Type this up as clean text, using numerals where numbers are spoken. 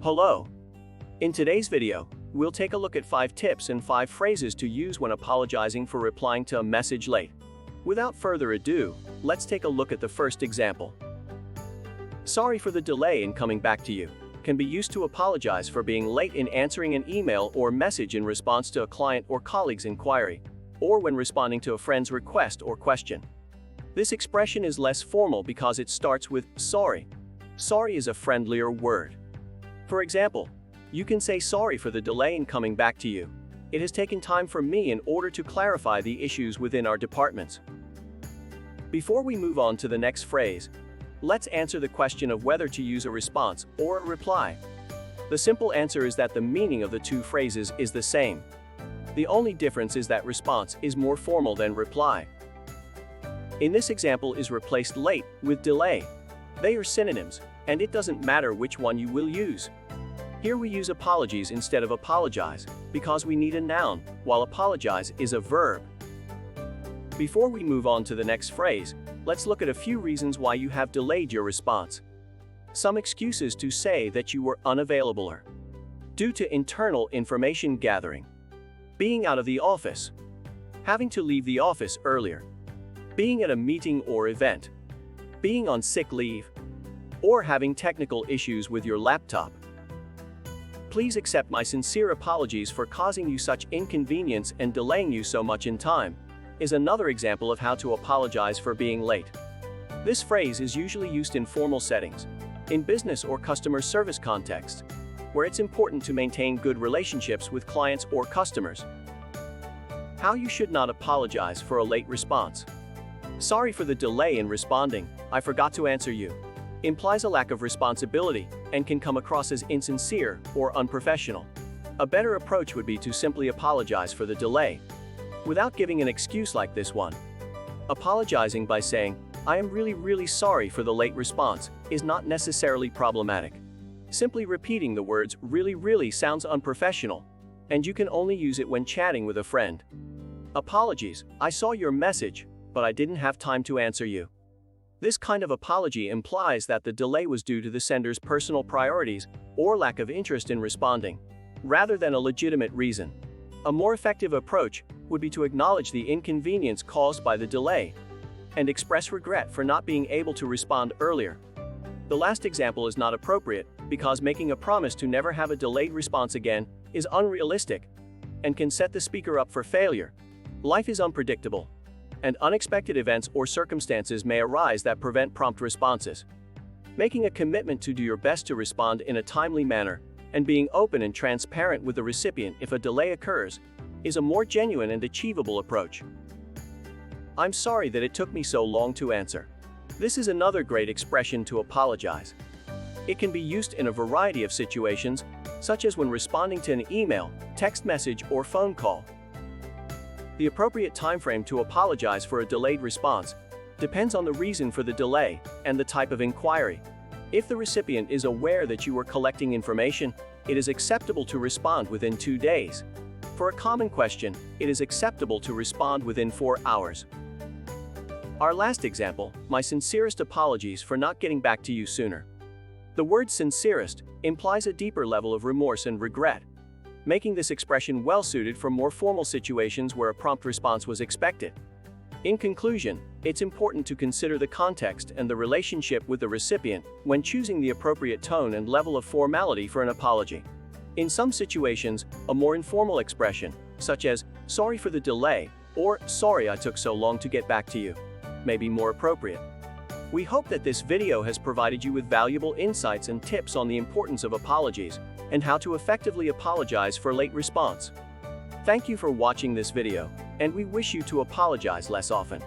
Hello. In today's video, we'll take a look at 5 tips and 5 phrases to use when apologizing for replying to a message late. Without further ado, let's take a look at the first example. Sorry for the delay in coming back to you can be used to apologize for being late in answering an email or message in response to a client or colleague's inquiry, or when responding to a friend's request or question. This expression is less formal because it starts with sorry. Sorry is a friendlier word. For example, you can say sorry for the delay in coming back to you. It has taken time for me in order to clarify the issues within our departments. Before we move on to the next phrase, let's answer the question of whether to use a response or a reply. The simple answer is that the meaning of the two phrases is the same. The only difference is that response is more formal than reply. In this example is replaced late with delay. They are synonyms, and it doesn't matter which one you will use. Here we use apologies instead of apologize, because we need a noun, while apologize is a verb. Before we move on to the next phrase, let's look at a few reasons why you have delayed your response. Some excuses to say that you were unavailable are due to internal information gathering, being out of the office, having to leave the office earlier, being at a meeting or event, being on sick leave, or having technical issues with your laptop. Please accept my sincere apologies for causing you such inconvenience and delaying you so much in time, is another example of how to apologize for being late. This phrase is usually used in formal settings, in business or customer service contexts, where it's important to maintain good relationships with clients or customers. How you should not apologize for a late response. Sorry for the delay in responding, I forgot to answer you, implies a lack of responsibility and can come across as insincere or unprofessional. A better approach would be to simply apologize for the delay, without giving an excuse like this one. Apologizing by saying, I am really sorry for the late response, is not necessarily problematic. Simply repeating the words really sounds unprofessional, and you can only use it when chatting with a friend. Apologies, I saw your message, but I didn't have time to answer you. This kind of apology implies that the delay was due to the sender's personal priorities or lack of interest in responding, rather than a legitimate reason. A more effective approach would be to acknowledge the inconvenience caused by the delay and express regret for not being able to respond earlier. The last example is not appropriate because making a promise to never have a delayed response again is unrealistic and can set the speaker up for failure. Life is unpredictable, and unexpected events or circumstances may arise that prevent prompt responses. Making a commitment to do your best to respond in a timely manner and being open and transparent with the recipient if a delay occurs is a more genuine and achievable approach. I'm sorry that it took me so long to answer. This is another great expression to apologize. It can be used in a variety of situations, such as when responding to an email, text message, or phone call. The appropriate time frame to apologize for a delayed response depends on the reason for the delay and the type of inquiry. If the recipient is aware that you are collecting information, it is acceptable to respond within 2 days. For a common question, it is acceptable to respond within 4 hours. Our last example, my sincerest apologies for not getting back to you sooner. The word sincerest implies a deeper level of remorse and regret, making this expression well suited for more formal situations where a prompt response was expected. In conclusion, it's important to consider the context and the relationship with the recipient when choosing the appropriate tone and level of formality for an apology. In some situations, a more informal expression, such as, sorry for the delay, or sorry I took so long to get back to you, may be more appropriate. We hope that this video has provided you with valuable insights and tips on the importance of apologies and how to effectively apologize for late response. Thank you for watching this video, and we wish you to apologize less often.